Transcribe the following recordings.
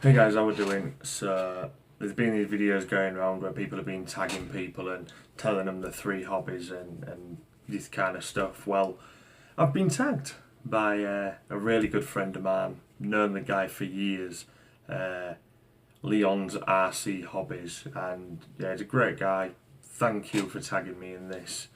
Hey guys, how we doing? So there's been these videos going around where people have been tagging people and telling them the three hobbies and this kind of stuff. Well, I've been tagged by a really good friend of mine, known the guy for years, uh, Leon's RC Hobbies, and yeah, he's a great guy. Thank you for tagging me in this.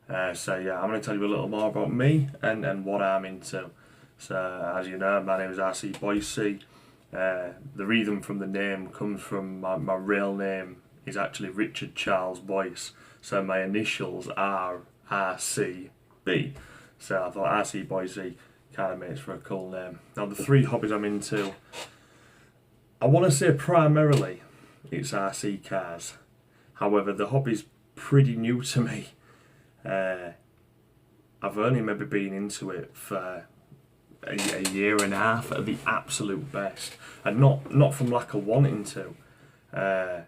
So yeah, I'm going to tell you a little more about me and what I'm into. So as you know, my name is RC Boise. The reason from the name comes from my real name is actually Richard Charles Boyce. So my initials are RCB. So I thought RC Boise kind of makes for a cool name. Now the three hobbies I'm into, I want to say primarily it's RC cars. However, the hobby's pretty new to me. Uh, I've only maybe been into it for a year and a half at the absolute best, and not from lack of wanting to. I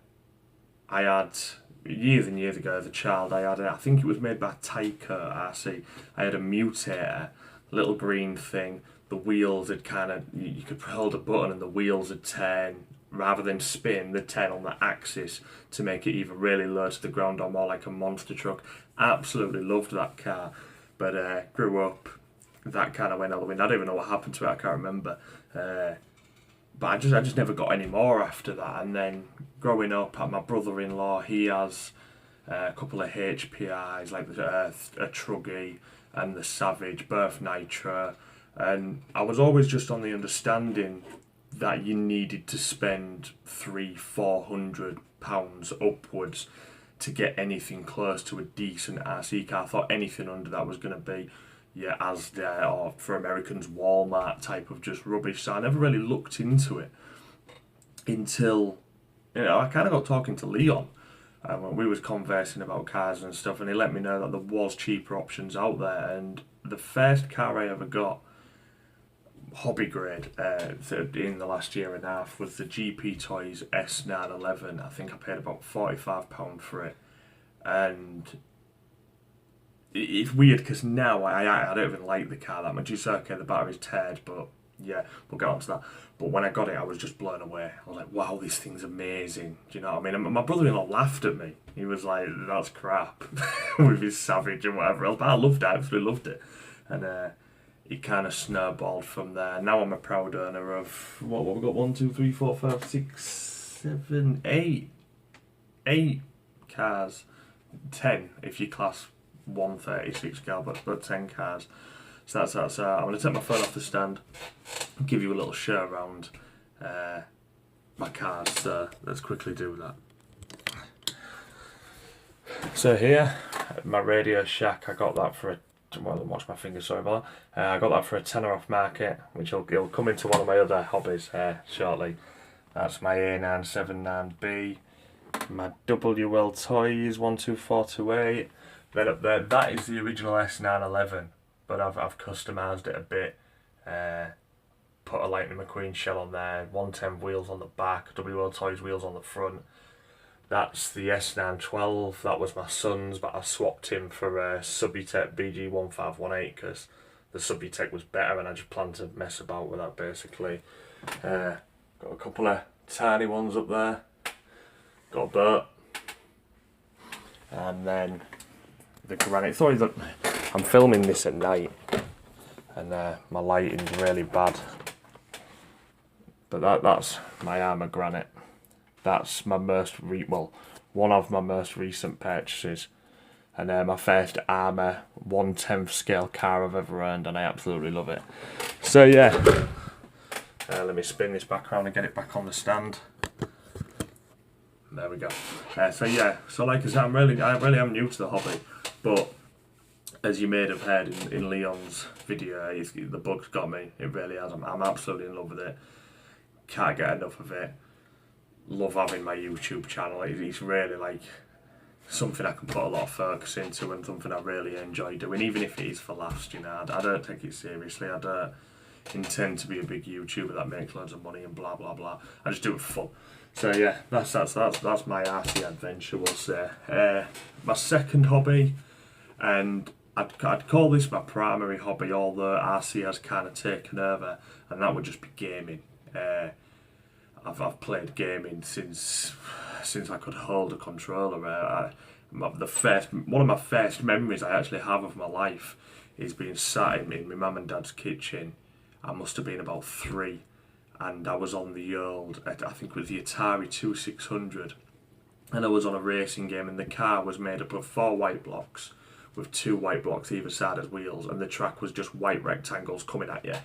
had years and years ago as a child. I think it was made by Tyco RC. I had a Mutator, little green thing. The wheels had kind of you could hold a button and the wheels would turn. Rather than spin, the turn on the axis to make it either really low to the ground or more like a monster truck. Absolutely loved that car, but grew up that kind of went out the window. I don't even know what happened to it. I can't remember. But I just never got any more after that. And then growing up, my brother-in-law, he has a couple of HPIs like a Truggy and the Savage, Birth Nitro, and I was always just on the understanding that you needed to spend £300-400 upwards to get anything close to a decent RC car. I thought anything under that was going to be Asda or for Americans Walmart type of just rubbish. So I never really looked into it until I kind of got talking to Leon when we was conversing about cars and stuff, and he let me know that there was cheaper options out there. And the first car I ever got, hobby grade, in the last year and a half, was the GP Toys S911. I think I paid about £45 for it, and it's weird because now I don't even like the car that much. It's okay, the battery's tired, but yeah, we'll get on to that. But when I got it, I was just blown away. I was like, wow, this thing's amazing. Do you know what I mean? And my brother-in-law laughed at me. He was like, that's crap, with his Savage and whatever else. But I loved it, I absolutely loved it. And it kind of snowballed from there. Now I'm a proud owner of, what we got, 1, 2, 3, 4, 5, 6, 7, 8. 8 cars. 10 if you class 136 gal, but 10 cars. So that's I'm going to take my phone off the stand and give you a little show around my cars. So let's quickly do that. So here, my Radio Shack, I got that for a, well, watch my fingers, sorry about that. I got that for a tenner off market, which it'll come into one of my other hobbies shortly. That's my A979B, my WL Toys 12428. Then up there, that is the original S911, but I've customised it a bit. Put a Lightning McQueen shell on there, 110 wheels on the back, WL Toys wheels on the front. That's the S912, that was my son's, but I swapped him for a Subutex BG1518 because the Subutex was better and I just planned to mess about with that basically. Got a couple of tiny ones up there, got a boat, and then the granite. Sorry that I'm filming this at night and my lighting's really bad, but that's my Armour Granite. That's my one of my most recent purchases, and my first Armour 1/10 scale car I've ever owned, and I absolutely love it. So yeah, let me spin this back around and get it back on the stand. There we go. So yeah, so like I said, I really am new to the hobby, but as you may have heard in Leon's video, the bug's got me. It really has. I'm absolutely in love with it. Can't get enough of it. Love having my YouTube channel. It's really like something I can put a lot of focus into and something I really enjoy doing, even if it is for laughs. You know, I don't take it seriously. I don't intend to be a big YouTuber that makes loads of money and blah blah blah. I just do it for fun. So yeah, that's my RC adventure, we'll say. My second hobby, and I'd call this my primary hobby, although RC has kind of taken over, and that would just be gaming. I've played gaming since I could hold a controller. One of my first memories I actually have of my life is being sat in my mum and dad's kitchen. I must have been about 3, and I was on the old, I think it was the Atari 2600, and I was on a racing game, and the car was made up of 4 white blocks with 2 white blocks either side as wheels, and the track was just white rectangles coming at you,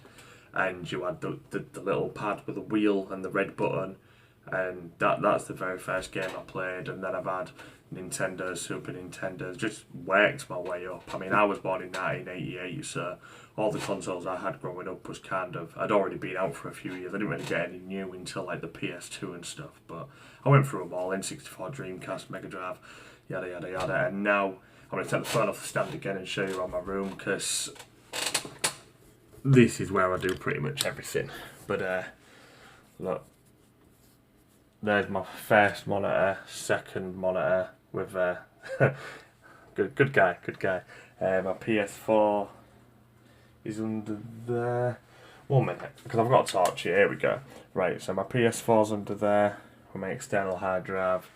and you had the little pad with a wheel and the red button, and that's the very first game I played. And then I've had Nintendo, Super Nintendo, just worked my way up. I mean, I was born in 1988, so all the consoles I had growing up was I'd already been out for a few years. I didn't really get any new until like the PS2 and stuff, but I went through them all: N64, Dreamcast, Mega Drive, yada yada yada. And now I'm going to take the phone off the stand again and show you around my room, because this is where I do pretty much everything. But look, there's my first monitor, second monitor with good guy. My PS4 is under there. 1 minute, because I've got a torch here. Here we go. Right, so my PS4's under there with my external hard drive,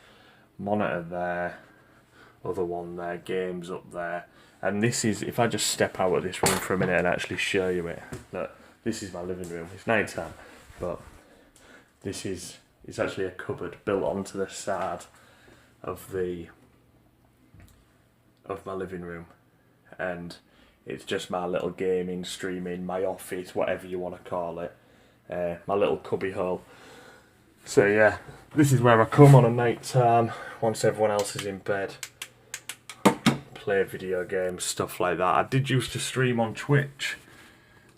monitor there, other one there, games up there. And this is, if I just step out of this room for a minute and actually show you it, look, this is my living room. It's night time, but this is, it's actually a cupboard built onto the side of my living room, and it's just my little gaming, streaming, my office, whatever you want to call it, my little cubby hole. So yeah, this is where I come on a night time once everyone else is in bed, play video games, stuff like that. I did used to stream on Twitch,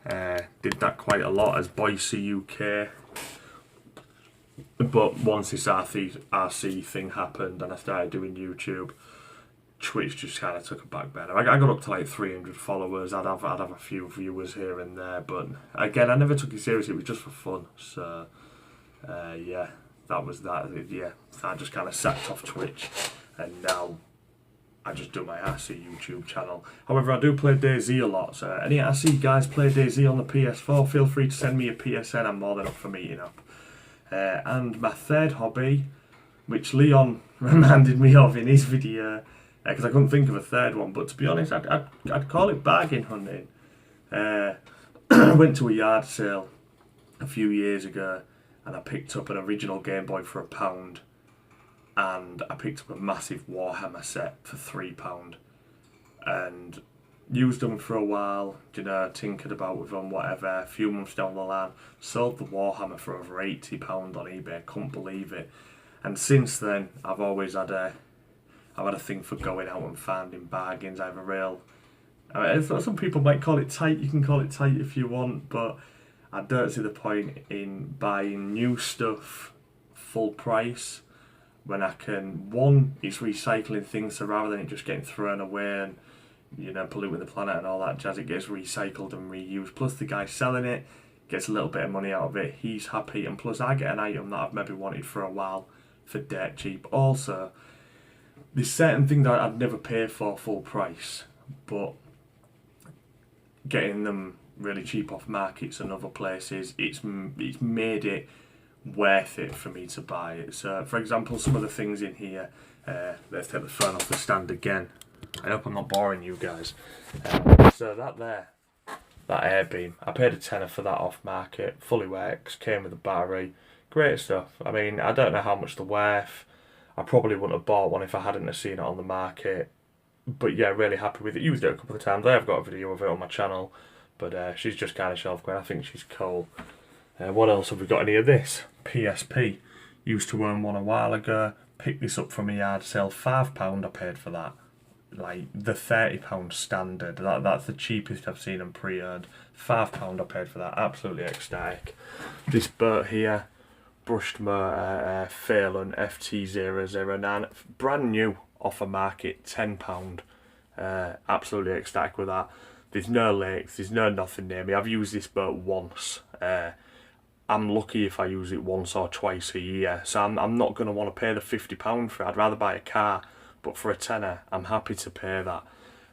did that quite a lot as Boise UK, but once this RC thing happened and I started doing YouTube, Twitch just kind of took a back burner. I got up to like 300 followers. I'd have a few viewers here and there, but again, I never took it seriously. It was just for fun. So yeah, that was that. Yeah, I just kind of sacked off Twitch, and now I just do my RC YouTube channel. However, I do play DayZ a lot. So any RC guys play DayZ on the PS4, feel free to send me a PSN. I'm more than up for meeting up. And my third hobby, which Leon reminded me of in his video, because I couldn't think of a third one, but to be honest, I'd call it bargain hunting. I went to a yard sale a few years ago, and I picked up an original Game Boy for £1, and I picked up a massive Warhammer set for £3, and used them for a while, you know, tinkered about with them, whatever. A few months down the line, sold the Warhammer for over £80 on eBay. Couldn't believe it. And since then, I've always had a thing for going out and finding bargains. I have a real, some people might call it tight. You can call it tight if you want, but I don't see the point in buying new stuff full price when I can. One, it's recycling things, so rather than it just getting thrown away and, you know, polluting the planet and all that jazz, it gets recycled and reused. Plus the guy selling it gets a little bit of money out of it. He's happy, and plus I get an item that I've maybe wanted for a while for dirt cheap. Also, there's certain things that I'd never pay for full price, but getting them really cheap off markets and other places, it's made it worth it for me to buy it. So, for example, some of the things in here, let's take the phone off the stand again. I hope I'm not boring you guys. So that Airbeam, I paid £10 for that off market, fully works, came with a battery, great stuff. I mean, I don't know how much they're worth. I probably wouldn't have bought one if I hadn't have seen it on the market. But yeah, really happy with it. Used it a couple of times. I have got a video of it on my channel. But she's just kind of shelf going. I think she's cool. What else have we got in here? This PSP. Used to own one a while ago. Picked this up from a yard sale. £5 I paid for that. Like the £30 standard. That's the cheapest I've seen them pre-owned. £5 I paid for that. Absolutely ecstatic. This boat here. Brushed motor, Phelan FT009, brand new off a market, £10. Absolutely ecstatic with that. There's no lakes, there's no nothing near me. I've used this boat once. I'm lucky if I use it once or twice a year, so I'm not going to want to pay the £50 for it. I'd rather buy a car, but for a tenner, I'm happy to pay that.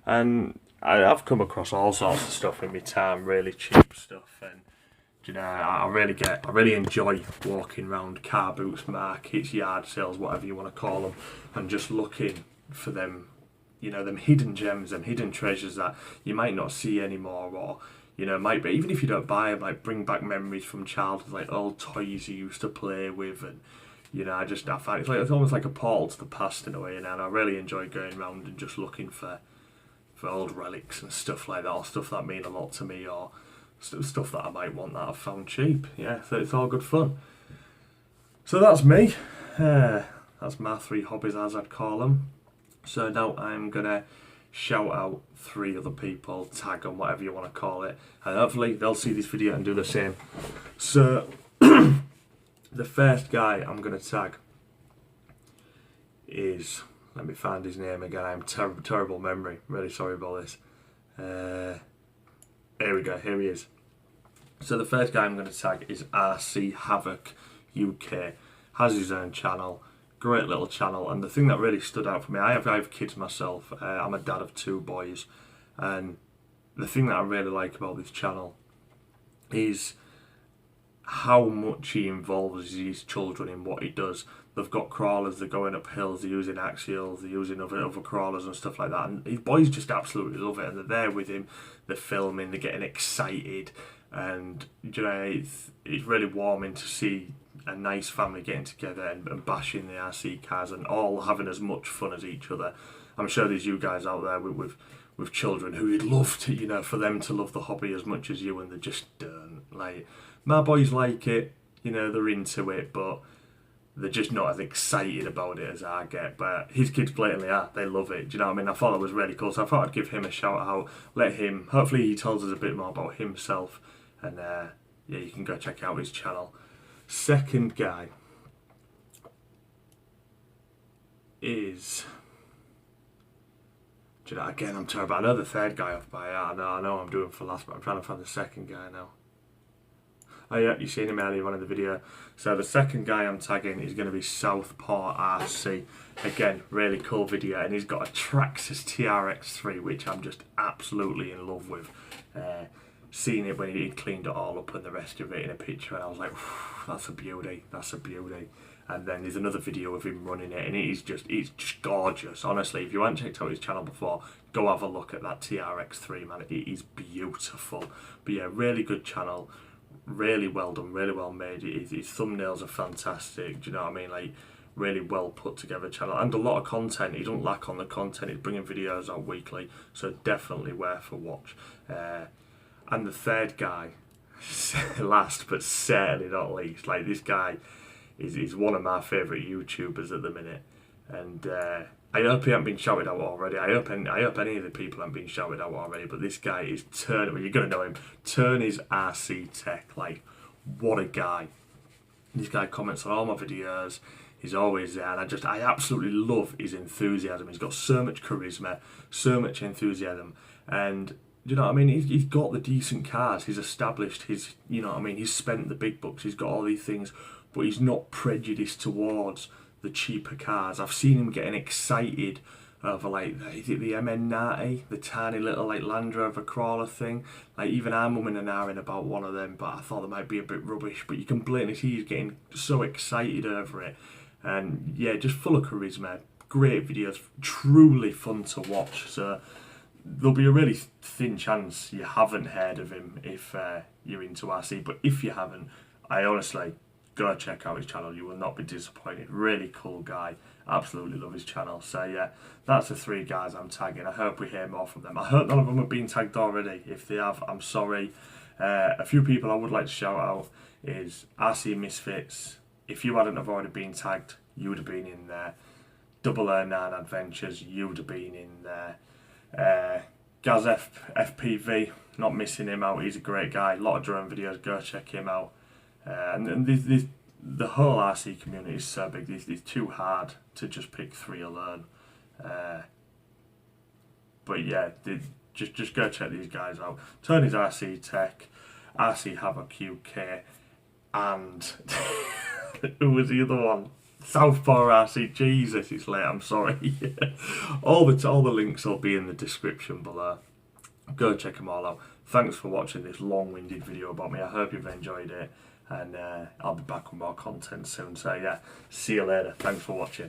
And I've come across all sorts of stuff in my time, really cheap stuff, and Do you know, I really enjoy walking around car boots, markets, yard sales, whatever you want to call them, and just looking for them, you know, them hidden gems, them hidden treasures that you might not see anymore, or, you know, might be, even if you don't buy them, like bring back memories from childhood, like old toys you used to play with, and, you know, I find it's almost like a portal to the past in a way, and I really enjoy going around and just looking for old relics and stuff like that, or stuff that mean a lot to me, or stuff that I might want that I've found cheap. Yeah, so it's all good fun. So that's me. That's my 3 hobbies, as I'd call them. So now I'm gonna shout out 3 other people, tag them, whatever you want to call it, and hopefully they'll see this video and do the same. So the first guy I'm gonna tag is, let me find his name again. I am terrible memory. Really sorry about this. Here we go, here he is. So the first guy I'm going to tag is RC Havoc UK. Has his own channel, great little channel, and the thing that really stood out for me, I have kids myself, I'm a dad of 2 boys, and the thing that I really like about this channel is how much he involves his children in what he does. They've got crawlers, they're going up hills, they're using axials, they're using other crawlers and stuff like that, and his boys just absolutely love it, and they're there with him, they're filming, they're getting excited, and you know, it's really warming to see a nice family getting together and bashing the RC cars and all having as much fun as each other. I'm sure there's you guys out there with children who would love to, you know, for them to love the hobby as much as you, and they just don't. Like, my boys like it, you know, they're into it, but they're just not as excited about it as I get. But his kids blatantly are. They love it. Do you know what I mean? I thought that was really cool. So I thought I'd give him a shout out. Let him, hopefully he tells us a bit more about himself. And yeah, you can go check out his channel. Second guy is, do you know, again, I'm terrible. I know the third guy off by heart. I know I'm doing for last, but I'm trying to find the second guy now. Oh yeah, you've seen him earlier on in the video. So the second guy I'm tagging is going to be Southpaw RC. Again, really cool video, and he's got a Traxxas TRX3, which I'm just absolutely in love with. Seeing it when he cleaned it all up and the rest of it in a picture, and I was like, that's a beauty, that's a beauty. And then there's another video of him running it, and it's just gorgeous. Honestly, if you haven't checked out his channel before, go have a look at that TRX3, man. It is beautiful. But yeah, really good channel. Really well done, really well made. His thumbnails are fantastic. Do you know what I mean? Like, really well put together channel, and a lot of content. He doesn't lack on the content. He's bringing videos out weekly, so definitely worth a watch. And the third guy, last but certainly not least, like, this guy is one of my favourite YouTubers at the minute, and I hope he hasn't been shouted out already. I hope any of the people haven't been shouted out already. But this guy is Turn. Well, you're gonna know him. Turn is RC Tech. Like, what a guy! This guy comments on all my videos. He's always there, and I absolutely love his enthusiasm. He's got so much charisma, so much enthusiasm, and you know what I mean. He's got the decent cars. He's established his. You know what I mean. He's spent the big bucks. He's got all these things, but he's not prejudiced towards the cheaper cars. I've seen him getting excited over, like, is it the MN90, the tiny little, like, Land Rover crawler thing. Like, even I'm umming and ahhing about one of them, but I thought they might be a bit rubbish. But you can blatantly see he's getting so excited over it, and yeah, just full of charisma. Great videos, truly fun to watch. So there'll be a really thin chance you haven't heard of him if you're into RC, but if you haven't, I honestly, go check out his channel. You will not be disappointed. Really cool guy. Absolutely love his channel. So yeah, that's the 3 guys I'm tagging. I hope we hear more from them. I hope none of them have been tagged already. If they have, I'm sorry. A few people I would like to shout out is RC Misfits. If you hadn't have already been tagged, you would have been in there. Double O 9 Adventures, you would have been in there. Gaz FPV, not missing him out. He's a great guy. A lot of drone videos. Go check him out. And the whole RC community is so big. It's too hard to just pick 3 alone. But yeah, just go check these guys out. Tony's RC Tech, RC Havoc UK, and who was the other one? Southpaw RC. Jesus, it's late. I'm sorry. all the links will be in the description below. Go check them all out. Thanks for watching this long-winded video about me. I hope you've enjoyed it, and I'll be back with more content soon. So yeah, see you later. Thanks for watching.